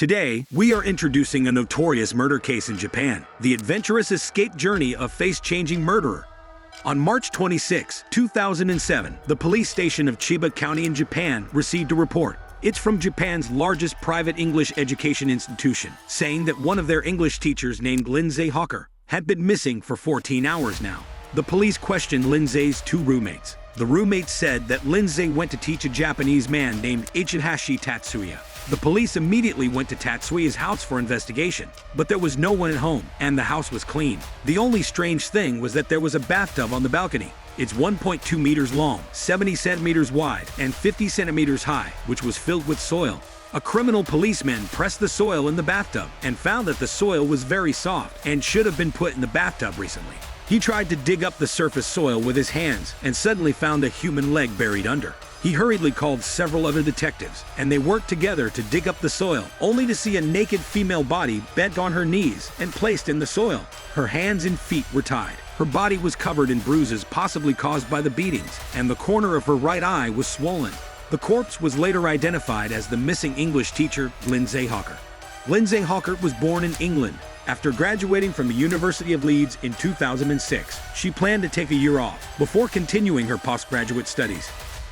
Today, we are introducing a notorious murder case in Japan, the adventurous escape journey of face-changing murderer. On March 26, 2007, the police station of Chiba County in Japan received a report. It's from Japan's largest private English education institution, saying that one of their English teachers named Lindsay Hawker had been missing for 14 hours now. The police questioned Lindsay's two roommates. The roommates said that Lindsay went to teach a Japanese man named Tatsuya. The police immediately went to Tatsuya's house for investigation, but there was no one at home, and the house was clean. The only strange thing was that there was a bathtub on the balcony. It's 1.2 meters long, 70 centimeters wide, and 50 centimeters high, which was filled with soil. A criminal policeman pressed the soil in the bathtub and found that the soil was very soft and should have been put in the bathtub recently. He tried to dig up the surface soil with his hands and suddenly found a human leg buried under. He hurriedly called several other detectives, and they worked together to dig up the soil, only to see a naked female body bent on her knees and placed in the soil. Her hands and feet were tied. Her body was covered in bruises possibly caused by the beatings, and the corner of her right eye was swollen. The corpse was later identified as the missing English teacher, Lindsay Hawker. Lindsay Hawker was born in England. After graduating from the University of Leeds in 2006, she planned to take a year off before continuing her postgraduate studies.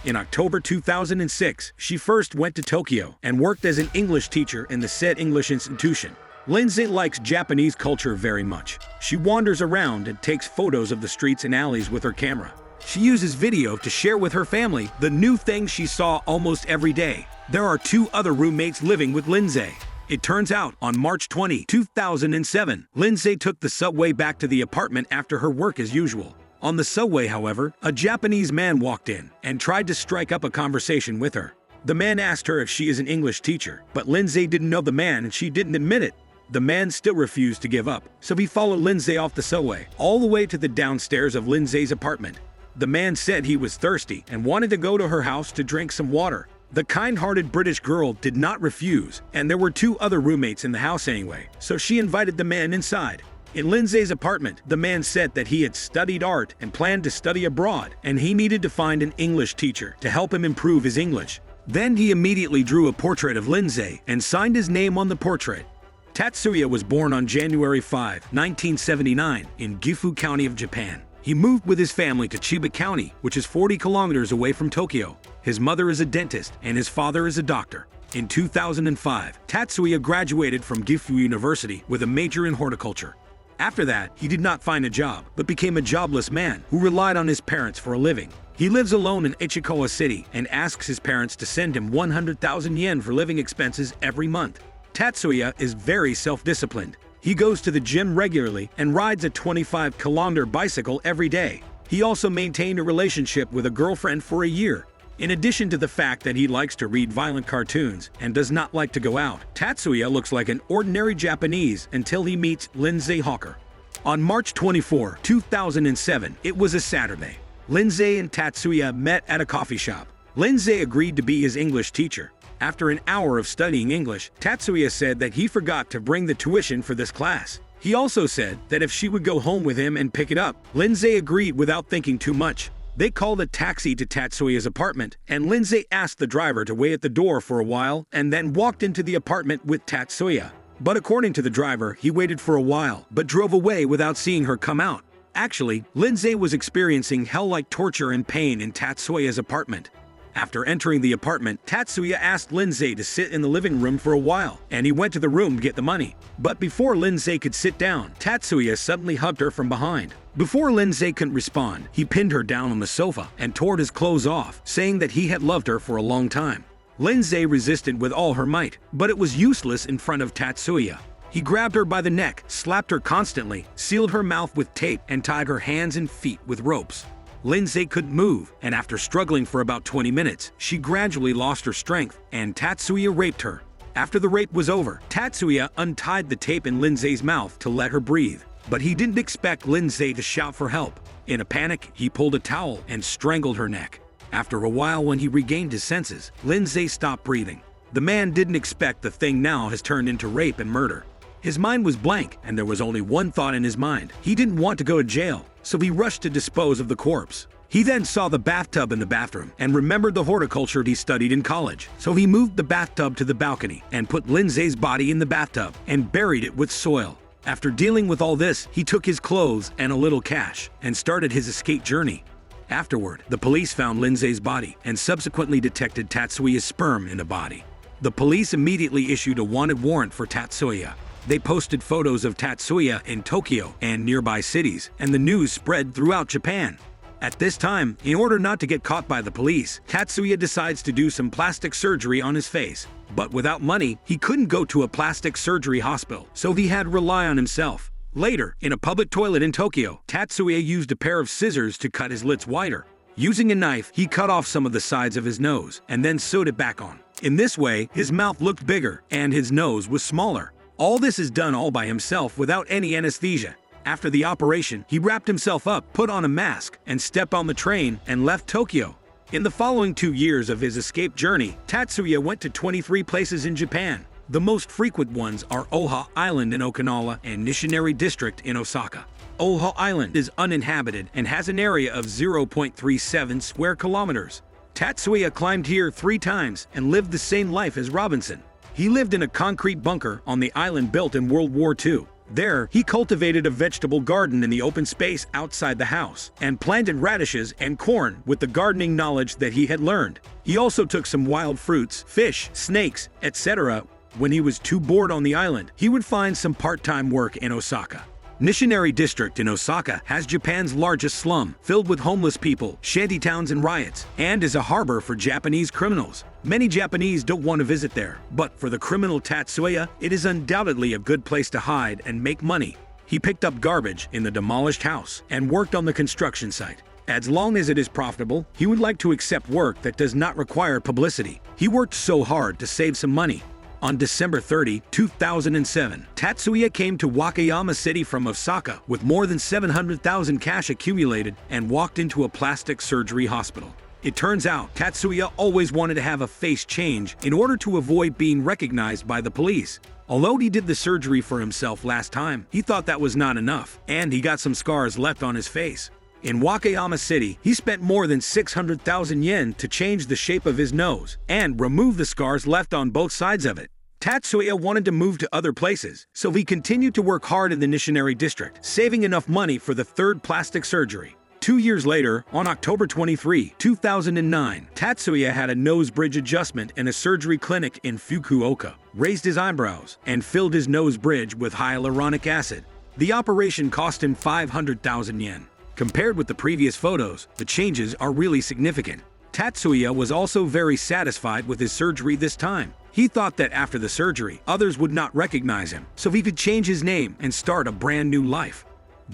In October 2006, she first went to Tokyo and worked as an English teacher in the said English institution. Lindsay likes Japanese culture very much. She wanders around and takes photos of the streets and alleys with her camera. She uses video to share with her family the new things she saw almost every day. There are two other roommates living with Lindsay. It turns out, on March 20, 2007, Lindsay took the subway back to the apartment after her work as usual. On the subway, however, a Japanese man walked in and tried to strike up a conversation with her. The man asked her if she is an English teacher, but Lindsay didn't know the man and she didn't admit it. The man still refused to give up, so he followed Lindsay off the subway, all the way to the downstairs of Lindsay's apartment. The man said he was thirsty and wanted to go to her house to drink some water. The kind-hearted British girl did not refuse, and there were two other roommates in the house anyway, so she invited the man inside. In Lindsay's apartment, the man said that he had studied art and planned to study abroad, and he needed to find an English teacher to help him improve his English. Then he immediately drew a portrait of Lindsay and signed his name on the portrait. Tatsuya was born on January 5, 1979, in Gifu County of Japan. He moved with his family to Chiba County, which is 40 kilometers away from Tokyo. His mother is a dentist and his father is a doctor. In 2005, Tatsuya graduated from Gifu University with a major in horticulture. After that, he did not find a job, but became a jobless man who relied on his parents for a living. He lives alone in Ichikawa City and asks his parents to send him 100,000 yen for living expenses every month. Tatsuya is very self-disciplined. He goes to the gym regularly and rides a 25-kilometer bicycle every day. He also maintained a relationship with a girlfriend for a year. In addition to the fact that he likes to read violent cartoons and does not like to go out, Tatsuya looks like an ordinary Japanese until he meets Lindsay Hawker. On March 24, 2007, it was a Saturday. Lindsay and Tatsuya met at a coffee shop. Lindsay agreed to be his English teacher. After an hour of studying English, Tatsuya said that he forgot to bring the tuition for this class. He also said that if she would go home with him and pick it up, Lindsay agreed without thinking too much. They called a taxi to Tatsuya's apartment, and Lindsay asked the driver to wait at the door for a while and then walked into the apartment with Tatsuya. But according to the driver, he waited for a while, but drove away without seeing her come out. Actually, Lindsay was experiencing hell-like torture and pain in Tatsuya's apartment. After entering the apartment, Tatsuya asked Lindsay to sit in the living room for a while, and he went to the room to get the money. But before Lindsay could sit down, Tatsuya suddenly hugged her from behind. Before Lindsay could respond, he pinned her down on the sofa and tore his clothes off, saying that he had loved her for a long time. Lindsay resisted with all her might, but it was useless in front of Tatsuya. He grabbed her by the neck, slapped her constantly, sealed her mouth with tape, and tied her hands and feet with ropes. Lindsay couldn't move, and after struggling for about 20 minutes, she gradually lost her strength, and Tatsuya raped her. After the rape was over, Tatsuya untied the tape in Lindsay's mouth to let her breathe. But he didn't expect Lindsay to shout for help. In a panic, he pulled a towel and strangled her neck. After a while, when he regained his senses, Lindsay stopped breathing. The man didn't expect the thing now has turned into rape and murder. His mind was blank, and there was only one thought in his mind. He didn't want to go to jail, so he rushed to dispose of the corpse. He then saw the bathtub in the bathroom and remembered the horticulture he studied in college. So he moved the bathtub to the balcony and put Lindsay's body in the bathtub and buried it with soil. After dealing with all this, he took his clothes and a little cash and started his escape journey. Afterward, the police found Lindsay's body and subsequently detected Tatsuya's sperm in the body. The police immediately issued a wanted warrant for Tatsuya. They posted photos of Tatsuya in Tokyo and nearby cities, and the news spread throughout Japan. At this time, in order not to get caught by the police, Tatsuya decides to do some plastic surgery on his face. But without money, he couldn't go to a plastic surgery hospital, so he had to rely on himself. Later, in a public toilet in Tokyo, Tatsuya used a pair of scissors to cut his lips wider. Using a knife, he cut off some of the sides of his nose and then sewed it back on. In this way, his mouth looked bigger and his nose was smaller. All this is done all by himself without any anesthesia. After the operation, he wrapped himself up, put on a mask, and stepped on the train and left Tokyo. In the following 2 years of his escape journey, Tatsuya went to 23 places in Japan. The most frequent ones are Oha Island in Okinawa and Nishinari District in Osaka. Oha Island is uninhabited and has an area of 0.37 square kilometers. Tatsuya climbed here 3 times and lived the same life as Robinson. He lived in a concrete bunker on the island built in World War II. There, he cultivated a vegetable garden in the open space outside the house and planted radishes and corn with the gardening knowledge that he had learned. He also took some wild fruits, fish, snakes, etc. When he was too bored on the island, he would find some part-time work in Osaka. Nishinari District in Osaka has Japan's largest slum, filled with homeless people, shantytowns and riots, and is a harbor for Japanese criminals. Many Japanese don't want to visit there, but for the criminal Tatsuya, it is undoubtedly a good place to hide and make money. He picked up garbage in the demolished house and worked on the construction site. As long as it is profitable, he would like to accept work that does not require publicity. He worked so hard to save some money. On December 30, 2007, Tatsuya came to Wakayama City from Osaka with more than 700,000 cash accumulated and walked into a plastic surgery hospital. It turns out Tatsuya always wanted to have a face change in order to avoid being recognized by the police. Although he did the surgery for himself last time, he thought that was not enough, and he got some scars left on his face. In Wakayama City, he spent more than 600,000 yen to change the shape of his nose and remove the scars left on both sides of it. Tatsuya wanted to move to other places, so he continued to work hard in the Nishinari district, saving enough money for the 3rd plastic surgery. 2 years later, on October 23, 2009, Tatsuya had a nose bridge adjustment in a surgery clinic in Fukuoka, raised his eyebrows, and filled his nose bridge with hyaluronic acid. The operation cost him 500,000 yen. Compared with the previous photos, the changes are really significant. Tatsuya was also very satisfied with his surgery this time. He thought that after the surgery, others would not recognize him, so he could change his name and start a brand new life.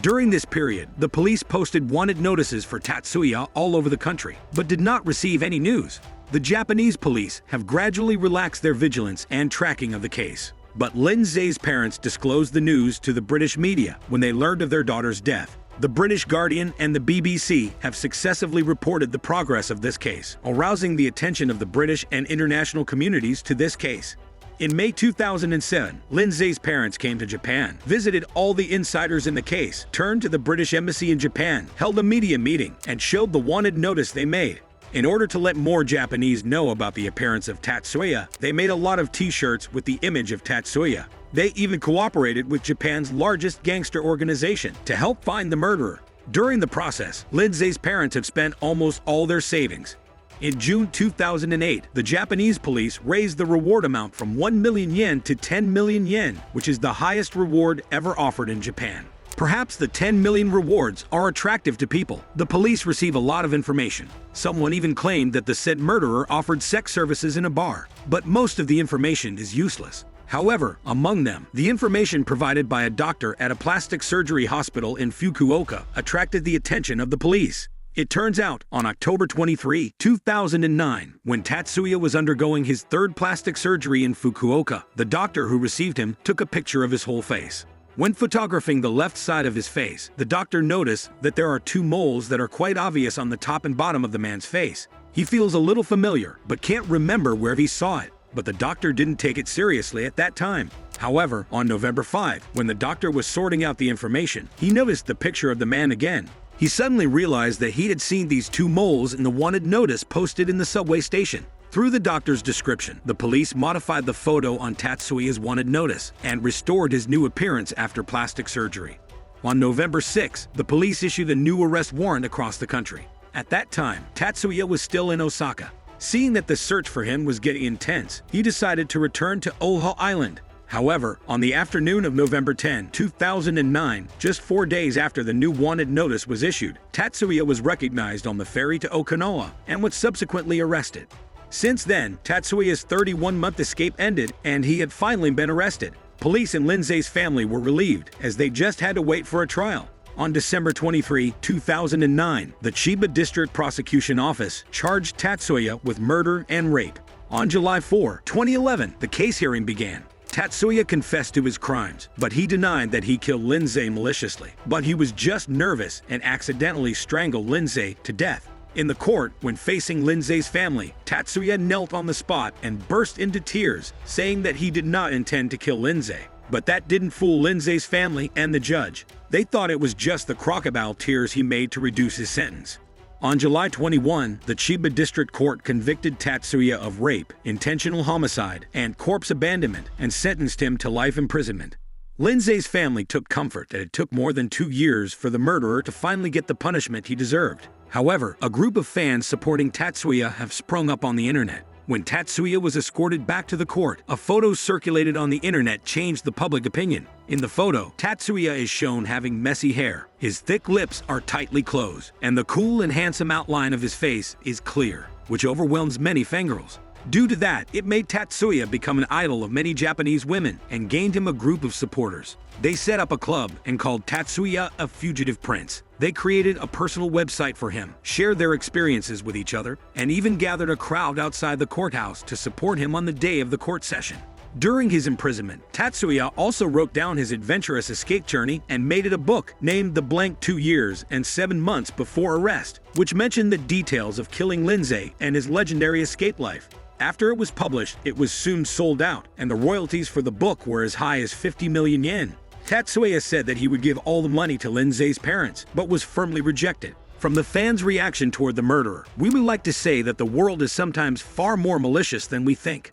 During this period, the police posted wanted notices for Tatsuya all over the country, but did not receive any news. The Japanese police have gradually relaxed their vigilance and tracking of the case. But Lindsay's parents disclosed the news to the British media when they learned of their daughter's death. The British Guardian and the BBC have successively reported the progress of this case, arousing the attention of the British and international communities to this case. In May 2007, Lindsay's parents came to Japan, visited all the insiders in the case, turned to the British Embassy in Japan, held a media meeting, and showed the wanted notice they made. In order to let more Japanese know about the appearance of Tatsuya, they made a lot of t-shirts with the image of Tatsuya. They even cooperated with Japan's largest gangster organization to help find the murderer. During the process, Lindsay's parents have spent almost all their savings. In June 2008, the Japanese police raised the reward amount from 1 million yen to 10 million yen, which is the highest reward ever offered in Japan. Perhaps the 10 million rewards are attractive to people. The police receive a lot of information. Someone even claimed that the said murderer offered sex services in a bar, but most of the information is useless. However, among them, the information provided by a doctor at a plastic surgery hospital in Fukuoka attracted the attention of the police. It turns out, on October 23, 2009, when Tatsuya was undergoing his 3rd plastic surgery in Fukuoka, the doctor who received him took a picture of his whole face. When photographing the left side of his face, the doctor noticed that there are 2 moles that are quite obvious on the top and bottom of the man's face. He feels a little familiar, but can't remember where he saw it. But the doctor didn't take it seriously at that time. However, on November 5, when the doctor was sorting out the information, he noticed the picture of the man again. He suddenly realized that he had seen these two moles in the wanted notice posted in the subway station. Through the doctor's description, the police modified the photo on Tatsuya's wanted notice and restored his new appearance after plastic surgery. On November 6, the police issued a new arrest warrant across the country. At that time, Tatsuya was still in Osaka. Seeing that the search for him was getting intense, he decided to return to Oahu Island. However, on the afternoon of November 10, 2009, just 4 days after the new wanted notice was issued, Tatsuya was recognized on the ferry to Okinawa and was subsequently arrested. Since then, Tatsuya's 31-month escape ended and he had finally been arrested. Police and Lindsay's family were relieved, as they just had to wait for a trial. On December 23, 2009, the Chiba District Prosecution Office charged Tatsuya with murder and rape. On July 4, 2011, the case hearing began. Tatsuya confessed to his crimes, but he denied that he killed Lindsay maliciously. But he was just nervous and accidentally strangled Lindsay to death. In the court, when facing Lindsay's family, Tatsuya knelt on the spot and burst into tears, saying that he did not intend to kill Lindsay. But that didn't fool Lindsay's family and the judge. They thought it was just the crocodile tears he made to reduce his sentence. On July 21, the Chiba District Court convicted Tatsuya of rape, intentional homicide, and corpse abandonment and sentenced him to life imprisonment. Lindsay's family took comfort that it took more than 2 years for the murderer to finally get the punishment he deserved. However, a group of fans supporting Tatsuya have sprung up on the internet. When Tatsuya was escorted back to the court, a photo circulated on the internet changed the public opinion. In the photo, Tatsuya is shown having messy hair, his thick lips are tightly closed, and the cool and handsome outline of his face is clear, which overwhelms many fangirls. Due to that, it made Tatsuya become an idol of many Japanese women and gained him a group of supporters. They set up a club and called Tatsuya a fugitive prince. They created a personal website for him, shared their experiences with each other, and even gathered a crowd outside the courthouse to support him on the day of the court session. During his imprisonment, Tatsuya also wrote down his adventurous escape journey and made it a book named The Blank 2 Years and 7 Months Before Arrest, which mentioned the details of killing Lindsay and his legendary escape life. After it was published, it was soon sold out, and the royalties for the book were as high as 50 million yen. Tatsuya said that he would give all the money to Lindsay's parents, but was firmly rejected. From the fans' reaction toward the murderer, we would like to say that the world is sometimes far more malicious than we think.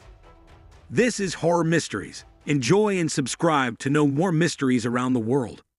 This is Horror Mysteries. Enjoy and subscribe to know more mysteries around the world.